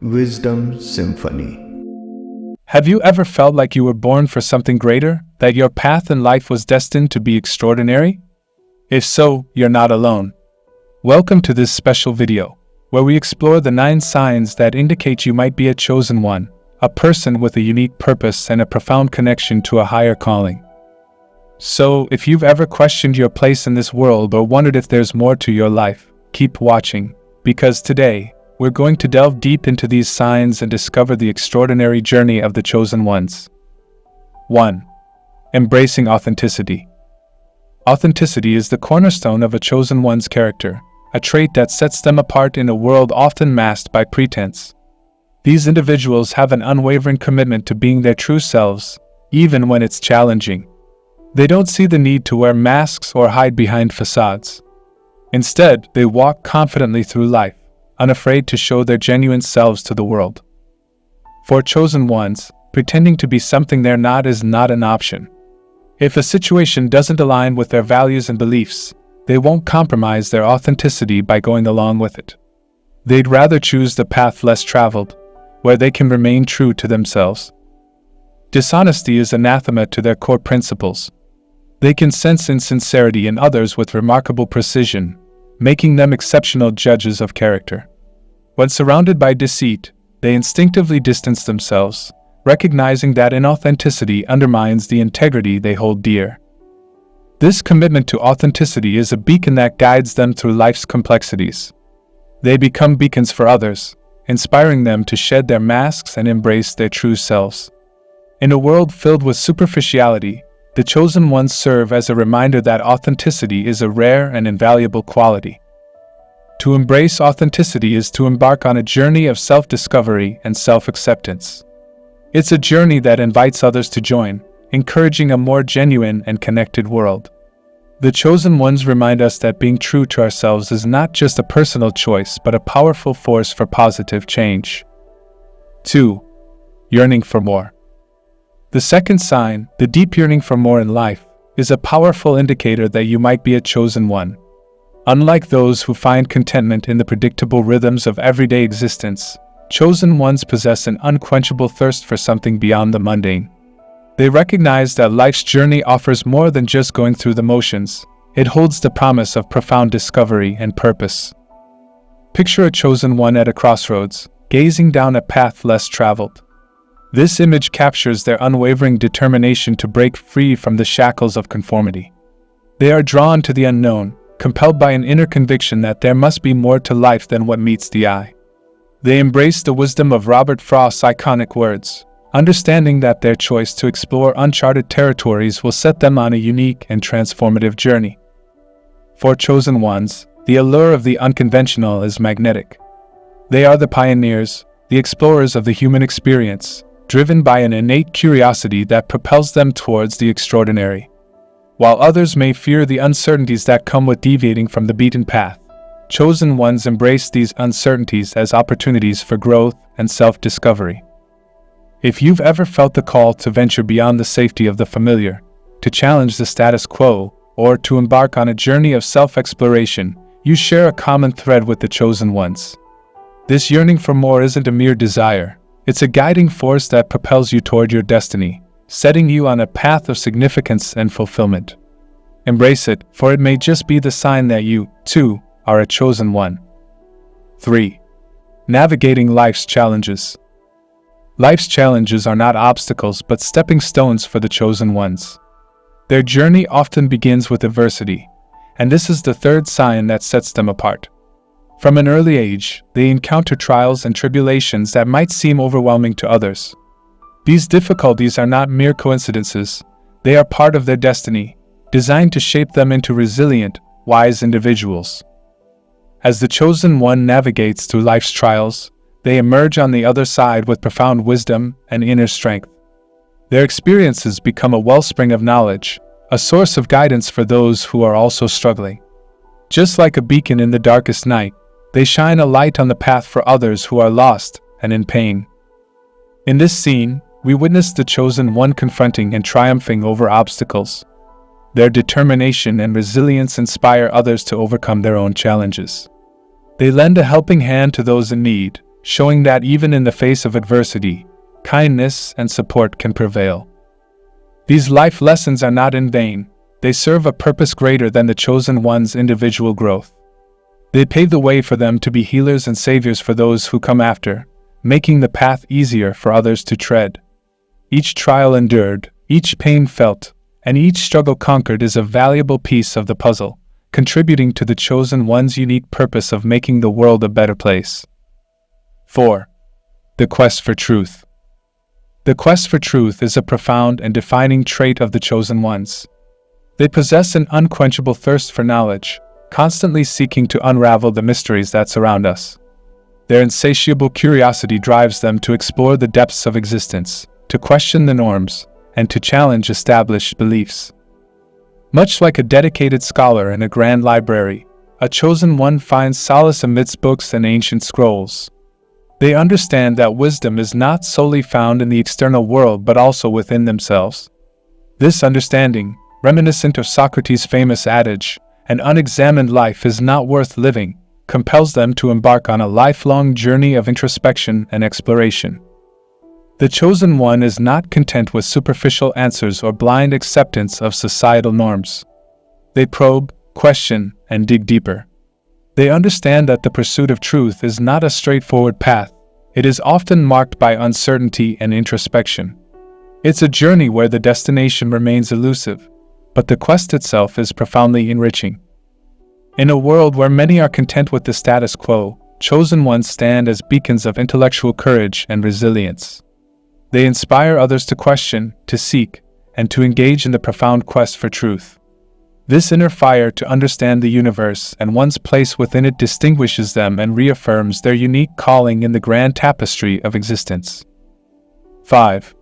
Wisdom Symphony. Have you ever felt like you were born for something greater, that your path in life was destined to be extraordinary? If so, you're not alone. Welcome to this special video, where we explore the 9 signs that indicate you might be a chosen one, a person with a unique purpose and a profound connection to a higher calling. So, if you've ever questioned your place in this world or wondered if there's more to your life, keep watching, because today, we're going to delve deep into these signs and discover the extraordinary journey of the chosen ones. 1. Embracing authenticity. Authenticity is the cornerstone of a chosen one's character, a trait that sets them apart in a world often masked by pretense. These individuals have an unwavering commitment to being their true selves, even when it's challenging. They don't see the need to wear masks or hide behind facades. Instead, they walk confidently through life, unafraid to show their genuine selves to the world. For chosen ones, pretending to be something they're not is not an option. If a situation doesn't align with their values and beliefs, they won't compromise their authenticity by going along with it. They'd rather choose the path less traveled, where they can remain true to themselves. Dishonesty is anathema to their core principles. They can sense insincerity in others with remarkable precision, making them exceptional judges of character. When surrounded by deceit, they instinctively distance themselves, recognizing that inauthenticity undermines the integrity they hold dear. This commitment to authenticity is a beacon that guides them through life's complexities. They become beacons for others, inspiring them to shed their masks and embrace their true selves. In a world filled with superficiality, the chosen ones serve as a reminder that authenticity is a rare and invaluable quality. To embrace authenticity is to embark on a journey of self-discovery and self-acceptance. It's a journey that invites others to join, encouraging a more genuine and connected world. The chosen ones remind us that being true to ourselves is not just a personal choice but a powerful force for positive change. 2. Yearning for more. The second sign, the deep yearning for more in life, is a powerful indicator that you might be a chosen one. Unlike those who find contentment in the predictable rhythms of everyday existence, chosen ones possess an unquenchable thirst for something beyond the mundane. They recognize that life's journey offers more than just going through the motions. It holds the promise of profound discovery and purpose. Picture a chosen one at a crossroads, gazing down a path less traveled. This image captures their unwavering determination to break free from the shackles of conformity. They are drawn to the unknown, compelled by an inner conviction that there must be more to life than what meets the eye. They embrace the wisdom of Robert Frost's iconic words, understanding that their choice to explore uncharted territories will set them on a unique and transformative journey. For chosen ones, the allure of the unconventional is magnetic. They are the pioneers, the explorers of the human experience, driven by an innate curiosity that propels them towards the extraordinary. While others may fear the uncertainties that come with deviating from the beaten path, chosen ones embrace these uncertainties as opportunities for growth and self-discovery. If you've ever felt the call to venture beyond the safety of the familiar, to challenge the status quo, or to embark on a journey of self-exploration, you share a common thread with the chosen ones. This yearning for more isn't a mere desire. It's a guiding force that propels you toward your destiny, setting you on a path of significance and fulfillment. Embrace it, for it may just be the sign that you, too, are a chosen one. 3. Navigating life's challenges. Life's challenges are not obstacles but stepping stones for the chosen ones. Their journey often begins with adversity, and this is the third sign that sets them apart. From an early age, they encounter trials and tribulations that might seem overwhelming to others. These difficulties are not mere coincidences. They are part of their destiny, designed to shape them into resilient, wise individuals. As the chosen one navigates through life's trials, they emerge on the other side with profound wisdom and inner strength. Their experiences become a wellspring of knowledge, a source of guidance for those who are also struggling. Just like a beacon in the darkest night, they shine a light on the path for others who are lost and in pain. In this scene, we witness the chosen one confronting and triumphing over obstacles. Their determination and resilience inspire others to overcome their own challenges. They lend a helping hand to those in need, showing that even in the face of adversity, kindness and support can prevail. These life lessons are not in vain. They serve a purpose greater than the chosen one's individual growth. They pave the way for them to be healers and saviors for those who come after, making the path easier for others to tread. Each trial endured, each pain felt, and each struggle conquered is a valuable piece of the puzzle, contributing to the chosen one's unique purpose of making the world a better place. 4. The quest for truth. The quest for truth is a profound and defining trait of the chosen ones. They possess an unquenchable thirst for knowledge, constantly seeking to unravel the mysteries that surround us. Their insatiable curiosity drives them to explore the depths of existence, to question the norms, and to challenge established beliefs. Much like a dedicated scholar in a grand library, a chosen one finds solace amidst books and ancient scrolls. They understand that wisdom is not solely found in the external world but also within themselves. This understanding, reminiscent of Socrates' famous adage, "An unexamined life is not worth living," compels them to embark on a lifelong journey of introspection and exploration. The chosen one is not content with superficial answers or blind acceptance of societal norms. They probe, question, and dig deeper. They understand that the pursuit of truth is not a straightforward path. It is often marked by uncertainty and introspection. It's a journey where the destination remains elusive, but the quest itself is profoundly enriching. In a world where many are content with the status quo, chosen ones stand as beacons of intellectual courage and resilience. They inspire others to question, to seek, and to engage in the profound quest for truth. This inner fire to understand the universe and one's place within it distinguishes them and reaffirms their unique calling in the grand tapestry of existence. 5.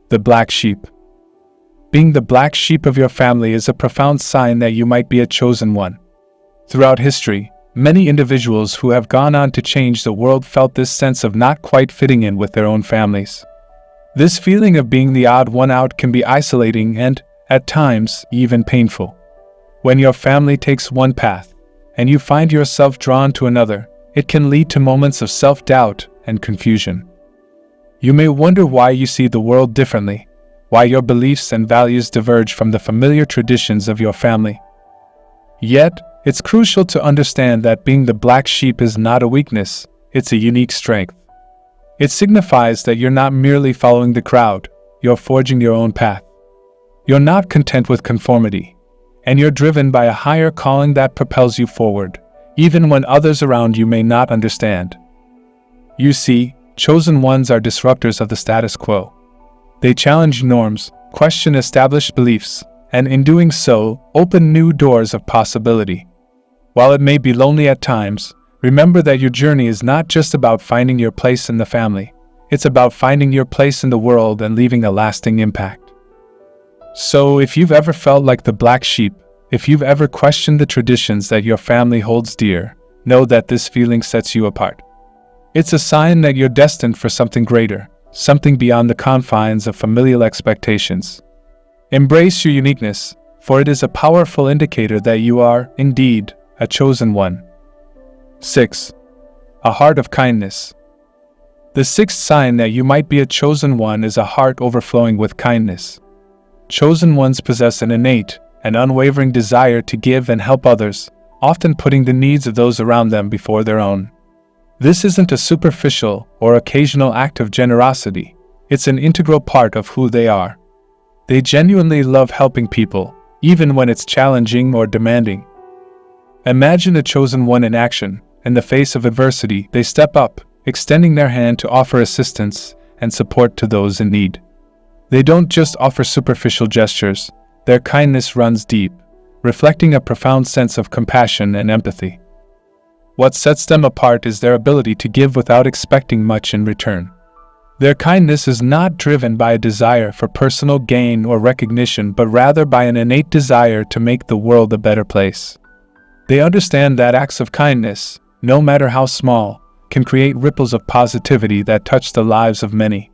The black sheep. Being the black sheep of your family is a profound sign that you might be a chosen one. Throughout history, many individuals who have gone on to change the world felt this sense of not quite fitting in with their own families. This feeling of being the odd one out can be isolating and, at times, even painful. When your family takes one path, and you find yourself drawn to another, it can lead to moments of self-doubt and confusion. You may wonder why you see the world differently, why your beliefs and values diverge from the familiar traditions of your family. Yet, it's crucial to understand that being the black sheep is not a weakness, it's a unique strength. It signifies that you're not merely following the crowd, you're forging your own path. You're not content with conformity, and you're driven by a higher calling that propels you forward, even when others around you may not understand. You see, chosen ones are disruptors of the status quo. They challenge norms, question established beliefs, and in doing so, open new doors of possibility. While it may be lonely at times, remember that your journey is not just about finding your place in the family. It's about finding your place in the world and leaving a lasting impact. So, if you've ever felt like the black sheep, if you've ever questioned the traditions that your family holds dear, know that this feeling sets you apart. It's a sign that you're destined for something greater, something beyond the confines of familial expectations. Embrace your uniqueness, for it is a powerful indicator that you are, indeed, a chosen one. 6. A heart of kindness. The sixth sign that you might be a chosen one is a heart overflowing with kindness. Chosen ones possess an innate and unwavering desire to give and help others, often putting the needs of those around them before their own. This isn't a superficial or occasional act of generosity, it's an integral part of who they are. They genuinely love helping people, even when it's challenging or demanding. Imagine a chosen one in action. In the face of adversity, they step up, extending their hand to offer assistance and support to those in need. They don't just offer superficial gestures, their kindness runs deep, reflecting a profound sense of compassion and empathy. What sets them apart is their ability to give without expecting much in return. Their kindness is not driven by a desire for personal gain or recognition, but rather by an innate desire to make the world a better place. They understand that acts of kindness, no matter how small, can create ripples of positivity that touch the lives of many.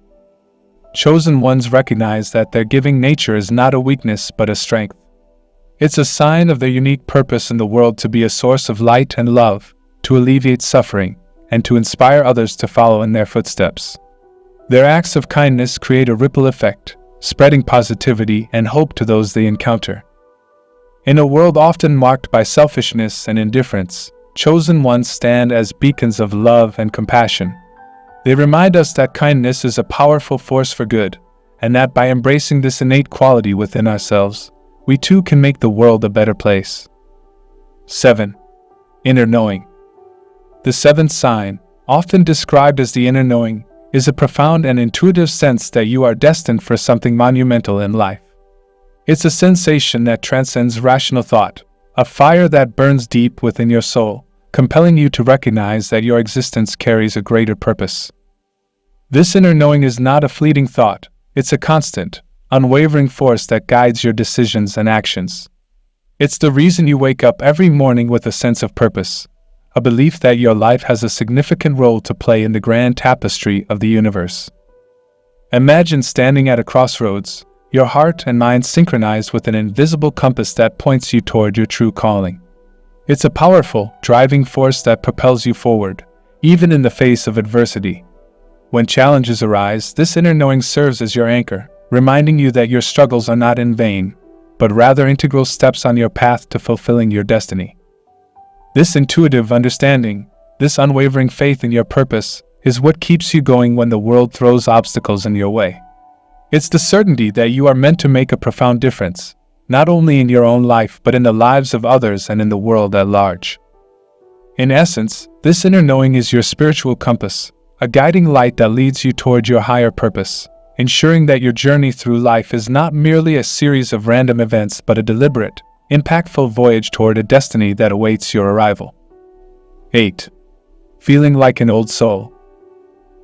Chosen ones recognize that their giving nature is not a weakness but a strength. It's a sign of their unique purpose in the world to be a source of light and love, to alleviate suffering, and to inspire others to follow in their footsteps. Their acts of kindness create a ripple effect, spreading positivity and hope to those they encounter. In a world often marked by selfishness and indifference, chosen ones stand as beacons of love and compassion. They remind us that kindness is a powerful force for good, and that by embracing this innate quality within ourselves, we too can make the world a better place. 7. Inner knowing. The seventh sign, often described as the inner knowing, is a profound and intuitive sense that you are destined for something monumental in life. It's a sensation that transcends rational thought, a fire that burns deep within your soul, compelling you to recognize that your existence carries a greater purpose. This inner knowing is not a fleeting thought, it's a constant, unwavering force that guides your decisions and actions. It's the reason you wake up every morning with a sense of purpose, a belief that your life has a significant role to play in the grand tapestry of the universe. Imagine standing at a crossroads, your heart and mind synchronized with an invisible compass that points you toward your true calling. It's a powerful, driving force that propels you forward, even in the face of adversity. When challenges arise, this inner knowing serves as your anchor, reminding you that your struggles are not in vain, but rather integral steps on your path to fulfilling your destiny. This intuitive understanding, this unwavering faith in your purpose, is what keeps you going when the world throws obstacles in your way. It's the certainty that you are meant to make a profound difference, not only in your own life but in the lives of others and in the world at large. In essence, this inner knowing is your spiritual compass, a guiding light that leads you toward your higher purpose, ensuring that your journey through life is not merely a series of random events but a deliberate, impactful voyage toward a destiny that awaits your arrival. 8. Feeling like an old soul.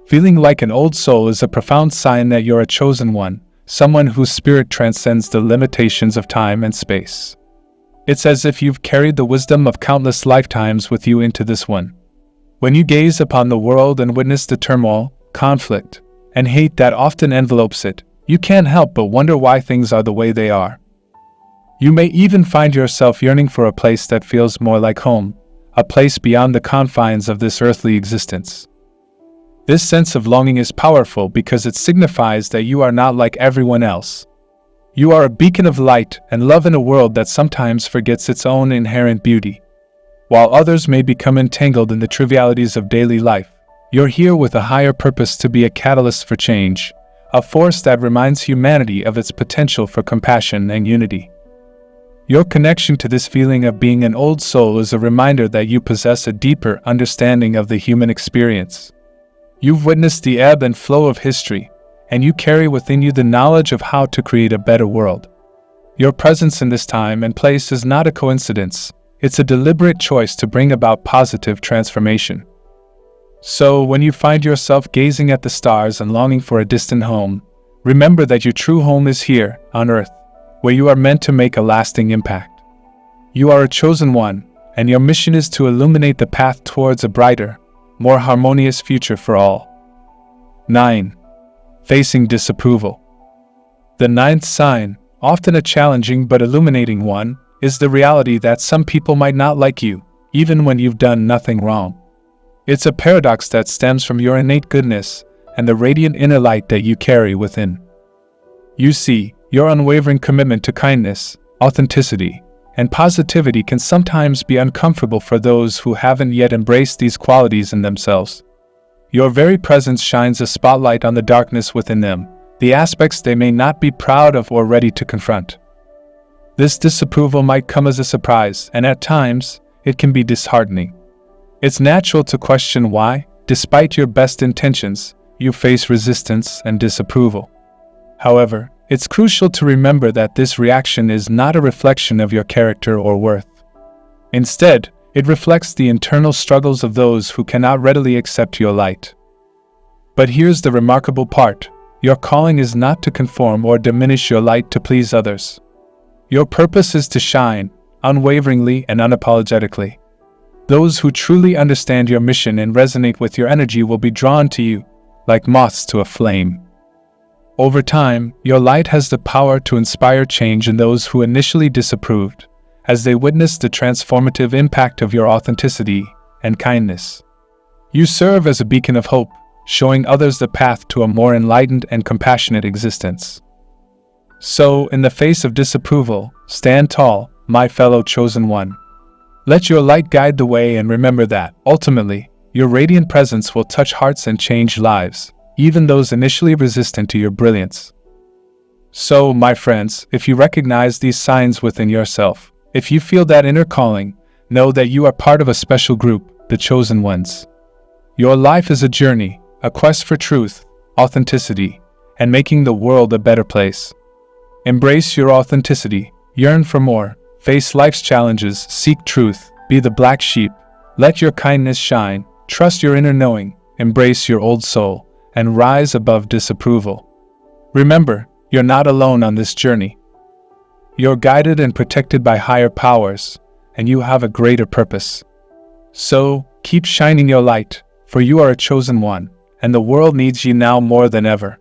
Feeling like an old soul is a profound sign that you're a chosen one, someone whose spirit transcends the limitations of time and space. It's as if you've carried the wisdom of countless lifetimes with you into this one. When you gaze upon the world and witness the turmoil, conflict, and hate that often envelopes it, you can't help but wonder why things are the way they are. You may even find yourself yearning for a place that feels more like home, a place beyond the confines of this earthly existence. This sense of longing is powerful because it signifies that you are not like everyone else. You are a beacon of light and love in a world that sometimes forgets its own inherent beauty. While others may become entangled in the trivialities of daily life, you're here with a higher purpose to be a catalyst for change, a force that reminds humanity of its potential for compassion and unity. Your connection to this feeling of being an old soul is a reminder that you possess a deeper understanding of the human experience. You've witnessed the ebb and flow of history, and you carry within you the knowledge of how to create a better world. Your presence in this time and place is not a coincidence, it's a deliberate choice to bring about positive transformation. So, when you find yourself gazing at the stars and longing for a distant home, remember that your true home is here, on Earth, where you are meant to make a lasting impact. You are a chosen one, and your mission is to illuminate the path towards a brighter, more harmonious future for all. 9. Facing disapproval. The ninth sign, often a challenging but illuminating one, is the reality that some people might not like you, even when you've done nothing wrong. It's a paradox that stems from your innate goodness and the radiant inner light that you carry within. You see, your unwavering commitment to kindness, authenticity, and positivity can sometimes be uncomfortable for those who haven't yet embraced these qualities in themselves. Your very presence shines a spotlight on the darkness within them, the aspects they may not be proud of or ready to confront. This disapproval might come as a surprise, and at times, it can be disheartening. It's natural to question why, despite your best intentions, you face resistance and disapproval. However, it's crucial to remember that this reaction is not a reflection of your character or worth. Instead, it reflects the internal struggles of those who cannot readily accept your light. But here's the remarkable part: your calling is not to conform or diminish your light to please others. Your purpose is to shine, unwaveringly and unapologetically. Those who truly understand your mission and resonate with your energy will be drawn to you, like moths to a flame. Over time, your light has the power to inspire change in those who initially disapproved, as they witness the transformative impact of your authenticity and kindness. You serve as a beacon of hope, showing others the path to a more enlightened and compassionate existence. So, in the face of disapproval, stand tall, my fellow chosen one. Let your light guide the way, and remember that, ultimately, your radiant presence will touch hearts and change lives, even those initially resistant to your brilliance. So, my friends, if you recognize these signs within yourself, if you feel that inner calling, know that you are part of a special group, the chosen ones. Your life is a journey, a quest for truth, authenticity, and making the world a better place. Embrace your authenticity, yearn for more, face life's challenges, seek truth, be the black sheep, let your kindness shine, trust your inner knowing, embrace your old soul, and rise above disapproval. Remember, you're not alone on this journey. You're guided and protected by higher powers, and you have a greater purpose. So, keep shining your light, for you are a chosen one, and the world needs you now more than ever.